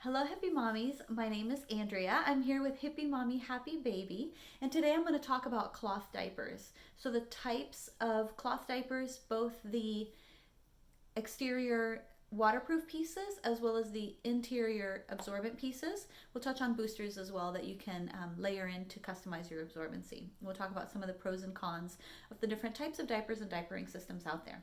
Hello Hippie Mommies, my name is Andrea. I'm here with Hippie Mommy Happy Baby, and today I'm going to talk about cloth diapers. So the types of cloth diapers, both the exterior waterproof pieces as well as the interior absorbent pieces. We'll touch on boosters as well that you can layer in to customize your absorbency. We'll talk about some of the pros and cons of the different types of diapers and diapering systems out there.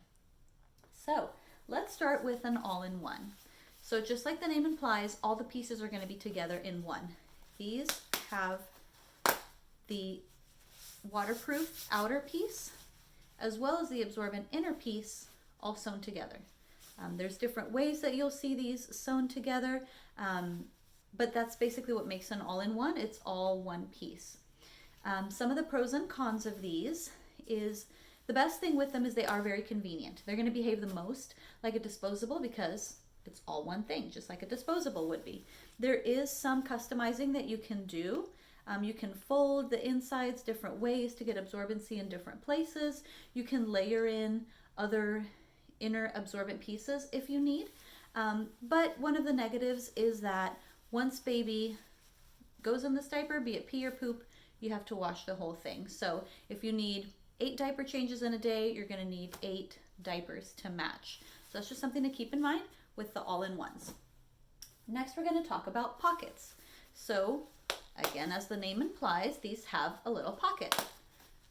So let's start with an all-in-one. So just like the name implies, all the pieces are going to be together in one. These have the waterproof outer piece as well as the absorbent inner piece all sewn together. There's different ways that you'll see these sewn together, but that's basically what makes an all-in-one. It's all one piece. Some of the pros and cons of these is the best thing with them is they are very convenient. They're going to behave the most like a disposable because it's all one thing, just like a disposable would be. There is some customizing that you can do. You can fold the insides different ways to get absorbency in different places. You can layer in other inner absorbent pieces if you need. But one of the negatives is that once baby goes in this diaper, be it pee or poop, you have to wash the whole thing. So if you need 8 diaper changes in a day, you're going to need 8 diapers to match. So that's just something to keep in mind with the all-in-ones. Next, we're going to talk about pockets. So again, as the name implies, these have a little pocket.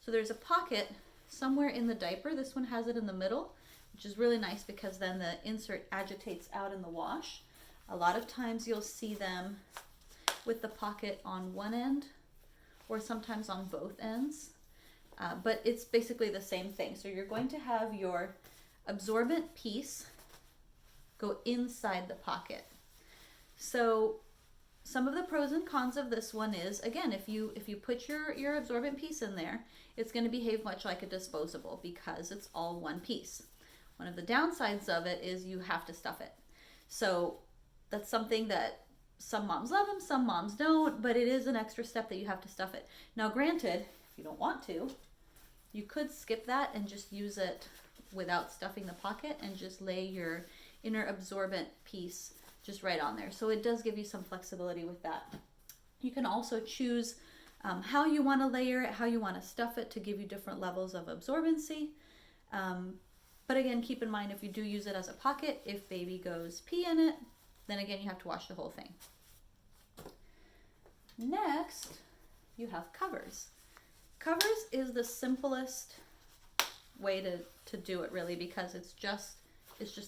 So there's a pocket somewhere in the diaper. This one has it in the middle, which is really nice because then the insert agitates out in the wash. A lot of times you'll see them with the pocket on one end or sometimes on both ends, but it's basically the same thing. So you're going to have your absorbent piece go inside the pocket. So some of the pros and cons of this one is, again, if you put your absorbent piece in there, it's going to behave much like a disposable because it's all one piece. One of the downsides of it is you have to stuff it. So that's something that some moms love them, some moms don't, but it is an extra step that you have to stuff it. Now granted, if you don't want to, you could skip that and just use it without stuffing the pocket and just lay your inner absorbent piece just right on there. So it does give you some flexibility with that. You can also choose how you want to layer it, how you want to stuff it to give you different levels of absorbency. But again, keep in mind if you do use it as a pocket, if baby goes pee in it, then again you have to wash the whole thing. Next, you have covers. Covers is the simplest way to do it really because it's just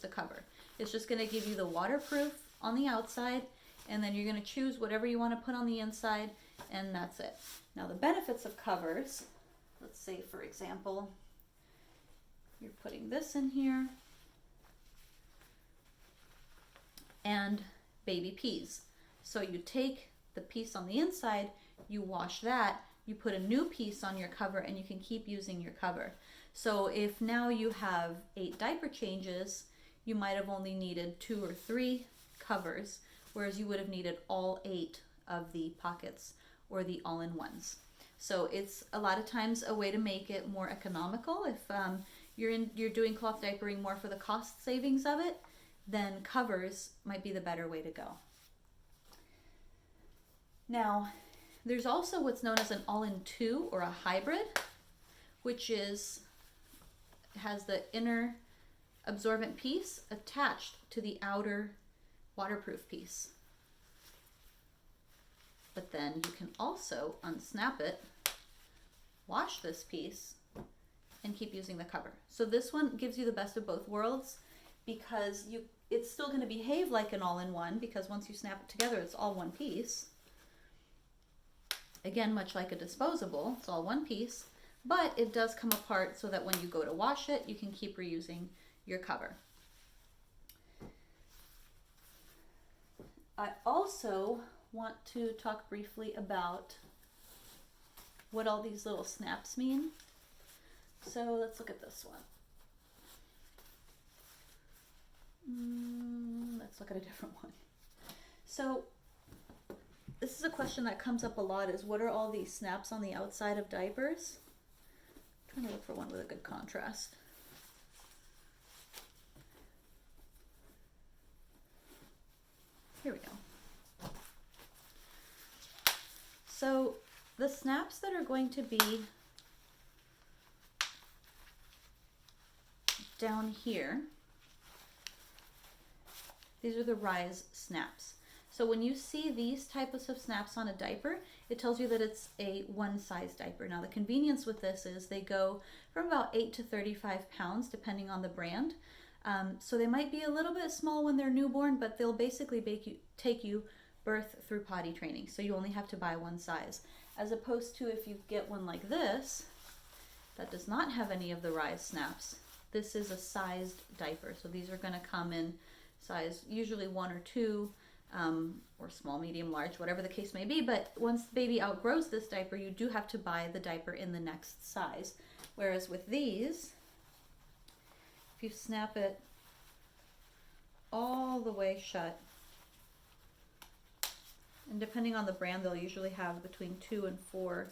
a cover. It's just going to give you the waterproof on the outside, and then you're going to choose whatever you want to put on the inside, and that's it. Now the benefits of covers, let's say for example, you're putting this in here and baby pees. So you take the piece on the inside, you wash that, you put a new piece on your cover, and you can keep using your cover. So if now you have 8 diaper changes, you might have only needed 2 or 3 covers, whereas you would have needed all 8 of the pockets or the all-in-ones. So it's a lot of times a way to make it more economical. If you're doing cloth diapering more for the cost savings of it, then covers might be the better way to go. Now, there's also what's known as an all-in-two or a hybrid, which has the inner absorbent piece attached to the outer waterproof piece. But then you can also unsnap it, wash this piece, and keep using the cover. So this one gives you the best of both worlds because it's still going to behave like an all-in-one because once you snap it together, it's all one piece. Again, much like a disposable, it's all one piece, but it does come apart so that when you go to wash it, you can keep reusing your cover. I also want to talk briefly about what all these little snaps mean. So let's look at this one. Let's look at a different one. So this is a question that comes up a lot is what are all these snaps on the outside of diapers? I'm trying to look for one with a good contrast. Here we go. So the snaps that are going to be down here, these are the rise snaps. So when you see these types of snaps on a diaper, it tells you that it's a one size diaper. Now the convenience with this is they go from about 8 to 35 pounds depending on the brand. So they might be a little bit small when they're newborn, but they'll basically take you birth through potty training. So you only have to buy one size. As opposed to if you get one like this, that does not have any of the rise snaps. This is a sized diaper. So these are gonna come in size usually 1 or 2, or small, medium, large, whatever the case may be. But once the baby outgrows this diaper, you do have to buy the diaper in the next size. Whereas with these, if you snap it all the way shut, and depending on the brand, they'll usually have between 2 and 4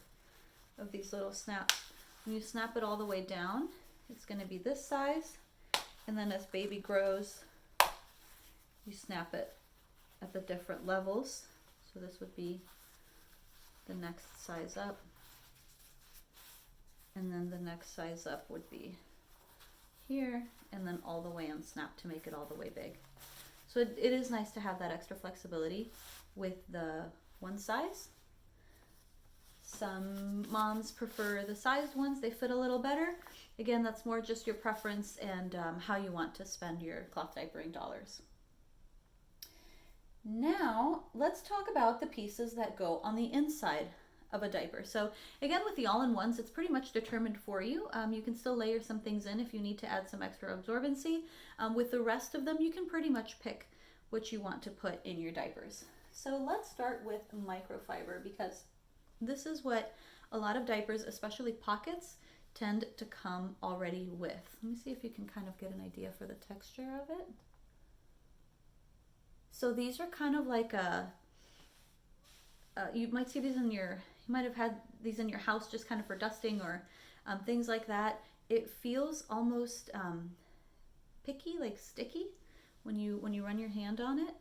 of these little snaps. When you snap it all the way down, it's going to be this size. And then as baby grows, you snap it at the different levels. So this would be the next size up. And then the next size up would be here, and then all the way unsnap to make it all the way big. So it is nice to have that extra flexibility with the one size. Some moms prefer the sized ones, they fit a little better. Again, that's more just your preference and how you want to spend your cloth diapering dollars. Now, let's talk about the pieces that go on the inside of a diaper. So again, with the all-in-ones, it's pretty much determined for you. You can still layer some things in if you need to add some extra absorbency. With the rest of them, you can pretty much pick what you want to put in your diapers. So let's start with microfiber, because this is what a lot of diapers, especially pockets, tend to come already with. Let me see if you can kind of get an idea for the texture of it. So these are kind of like you might see these in you might have had these in your house just kind of for dusting or things like that. It feels almost picky, like sticky when you run your hand on it.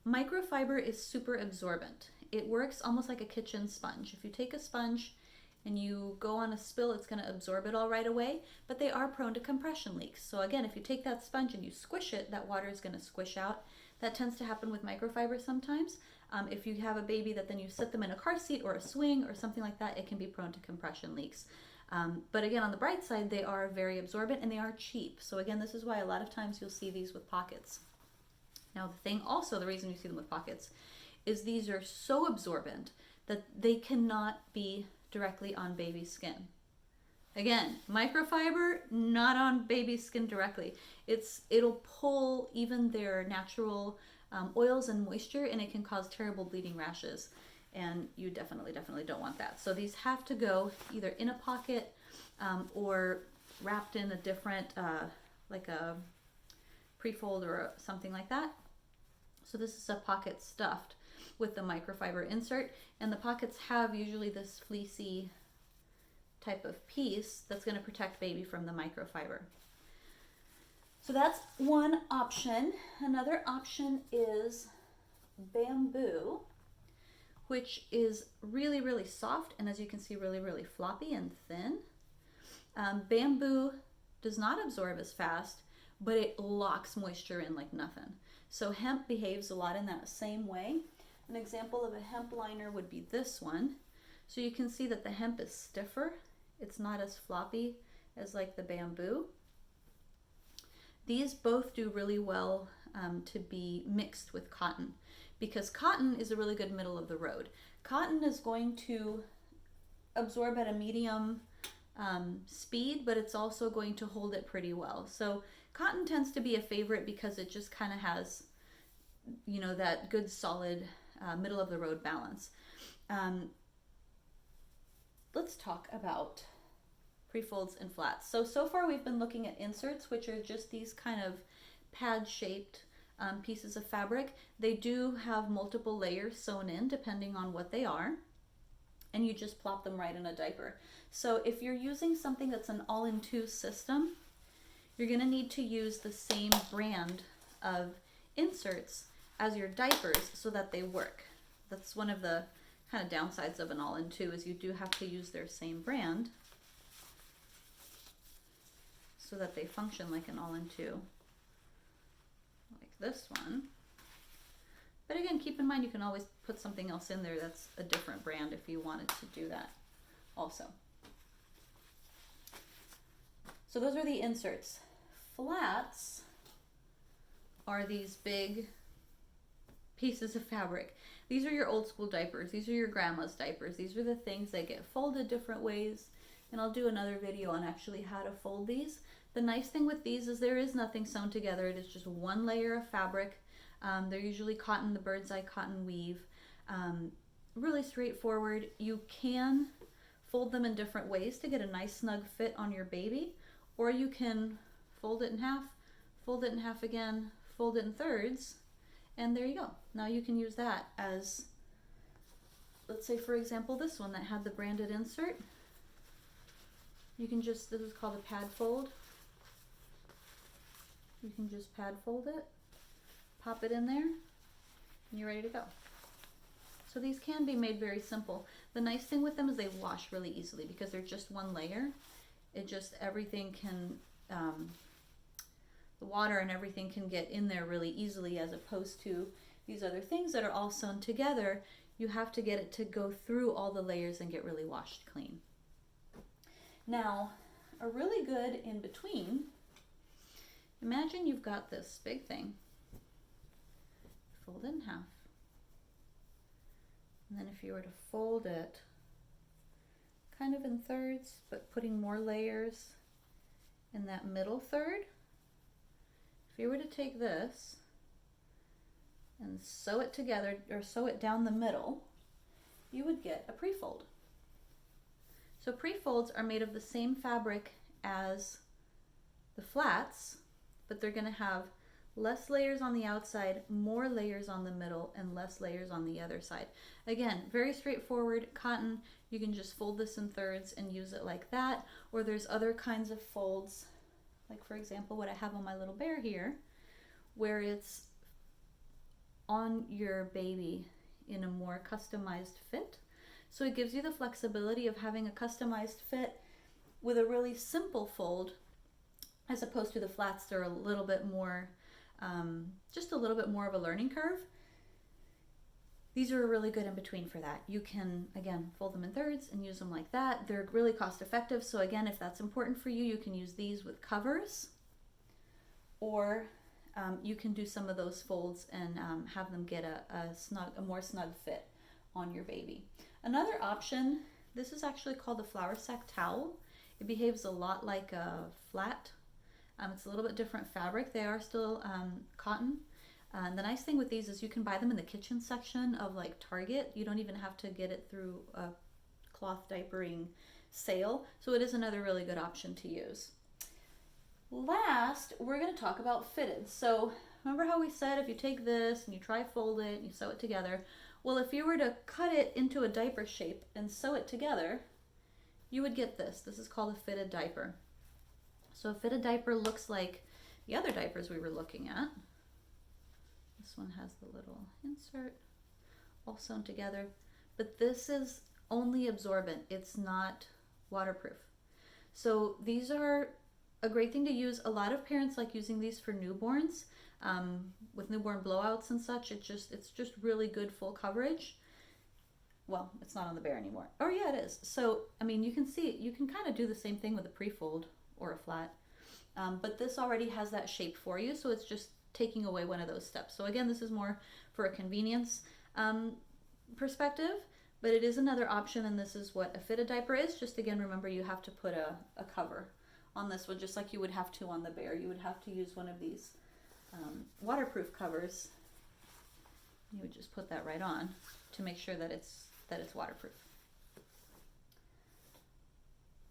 Microfiber is super absorbent. It works almost like a kitchen sponge. If you take a sponge and you go on a spill, it's going to absorb it all right away, but they are prone to compression leaks. So again, if you take that sponge and you squish it, that water is going to squish out. That tends to happen with microfiber sometimes. If you have a baby that then you sit them in a car seat or a swing or something like that, it can be prone to compression leaks. But again, on the bright side, they are very absorbent and they are cheap. So again, this is why a lot of times you'll see these with pockets. Now the reason you see them with pockets is these are so absorbent that they cannot be directly on baby skin. Again, microfiber, not on baby skin directly. It'll pull even their natural oils and moisture, and it can cause terrible bleeding rashes. And you definitely don't want that. So these have to go either in a pocket or wrapped in a different, like a prefold or something like that. So this is a pocket stuffed with the microfiber insert, and the pockets have usually this fleecy type of piece that's going to protect baby from the microfiber. So that's one option. Another option is bamboo, which is really soft, and as you can see, really floppy and thin. Bamboo does not absorb as fast, but it locks moisture in like nothing. So hemp behaves a lot in that same way. An example of a hemp liner would be this one. So you can see that the hemp is stiffer. It's not as floppy as like the bamboo. These both do really well to be mixed with cotton, because cotton is a really good middle of the road. Cotton is going to absorb at a medium speed, but it's also going to hold it pretty well. So cotton tends to be a favorite because it just kind of has, you know, that good solid middle of the road balance. Let's talk about prefolds and flats. So far we've been looking at inserts, which are just these kind of pad shaped pieces of fabric. They do have multiple layers sewn in depending on what they are, and you just plop them right in a diaper. So if you're using something that's an all-in-two system, you're going to need to use the same brand of inserts as your diapers so that they work. That's one of the kind of downsides of an all-in too is you do have to use their same brand so that they function like an all-in two, like this one. But again, keep in mind you can always put something else in there that's a different brand if you wanted to do that also. So those are the inserts. Flats are these big pieces of fabric. These are your old school diapers. These are your grandma's diapers. These are the things that get folded different ways. And I'll do another video on actually how to fold these. The nice thing with these is there is nothing sewn together. It is just one layer of fabric. They're usually cotton, the bird's eye cotton weave. Really straightforward. You can fold them in different ways to get a nice snug fit on your baby, or you can fold it in half again, fold it in thirds, and there you go. Now you can use that as, let's say for example this one that had the branded insert. You can just, this is called a pad fold. You can just pad fold it, pop it in there, and you're ready to go. So these can be made very simple. The nice thing with them is they wash really easily because they're just one layer. It just, everything can, the water and everything can get in there really easily, as opposed to these other things that are all sewn together. You have to get it to go through all the layers and get really washed clean. Now, a really good in between, imagine you've got this big thing, fold it in half. And then if you were to fold it kind of in thirds, but putting more layers in that middle third, if you were to take this and sew it together, or sew it down the middle, you would get a prefold. So prefolds are made of the same fabric as the flats, but they're going to have less layers on the outside, more layers on the middle, and less layers on the other side. Again, very straightforward. Cotton, you can just fold this in thirds and use it like that, or there's other kinds of folds, like for example what I have on my little bear here, where it's on your baby in a more customized fit. So it gives you the flexibility of having a customized fit with a really simple fold, as opposed to the flats that are a little bit more just a little bit more of a learning curve. These are really good in between for that. You can, again, fold them in thirds and use them like that. They're really cost effective. So again, if that's important for you, you can use these with covers, or you can do some of those folds and have them get a more snug fit on your baby. Another option, this is actually called the flour sack towel. It behaves a lot like a flat. It's a little bit different fabric. They are still cotton. And the nice thing with these is you can buy them in the kitchen section of like Target. You don't even have to get it through a cloth diapering sale. So it is another really good option to use. Last, we're going to talk about fitted. So remember how we said if you take this and you tri-fold it and you sew it together, well, if you were to cut it into a diaper shape and sew it together, you would get this. This is called a fitted diaper. So a fitted diaper looks like the other diapers we were looking at. This one has the little insert all sewn together, but this is only absorbent. It's not waterproof. So these are a great thing to use. A lot of parents like using these for newborns, with newborn blowouts and such. It's just really good full coverage. Well, it's not on the bear anymore. Oh yeah, it is. So, I mean, you can see, you can kind of do the same thing with a prefold or a flat. But this already has that shape for you, so it's just taking away one of those steps. So again, this is more for a convenience perspective, but it is another option, and this is what a fitted diaper is. Just again, remember you have to put a cover on this one, just like you would have to on the bear. You would have to use one of these waterproof covers. You would just put that right on to make sure that it's waterproof.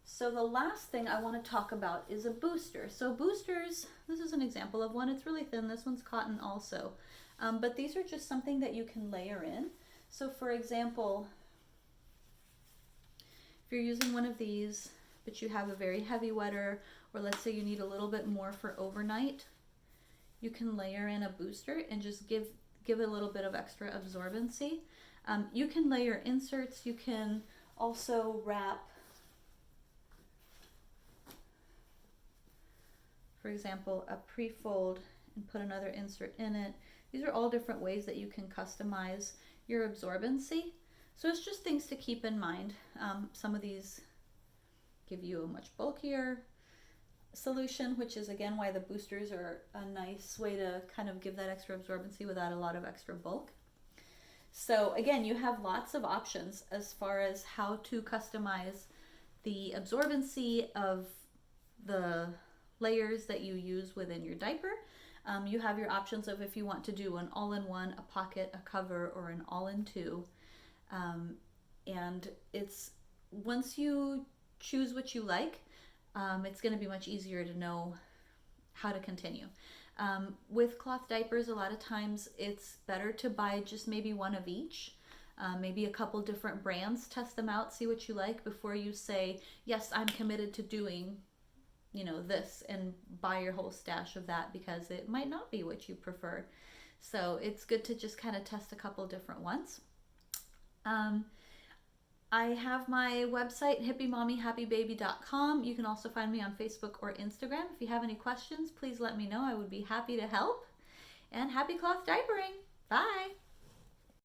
So the last thing I want to talk about is a booster. So boosters, this is an example of one. It's really thin. This one's cotton also. But these are just something that you can layer in. So for example, if you're using one of these, but you have a very heavy wetter, or let's say you need a little bit more for overnight, you can layer in a booster and just give it a little bit of extra absorbency. You can layer inserts. You can also wrap, for example, a prefold and put another insert in it. These are all different ways that you can customize your absorbency. So it's just things to keep in mind. Some of these give you a much bulkier solution, which is again why the boosters are a nice way to kind of give that extra absorbency without a lot of extra bulk. So again, you have lots of options as far as how to customize the absorbency of the layers that you use within your diaper. You have your options of if you want to do an all-in-one, a pocket, a cover, or an all-in-two. And it's, once you choose what you like, it's going to be much easier to know how to continue. With cloth diapers, a lot of times it's better to buy just maybe one of each, maybe a couple different brands, test them out, see what you like before you say, yes, I'm committed to doing, this, and buy your whole stash of that, because it might not be what you prefer. So it's good to just kind of test a couple different ones. I have my website, hippiemommyhappybaby.com. You can also find me on Facebook or Instagram. If you have any questions, please let me know. I would be happy to help. And happy cloth diapering. Bye.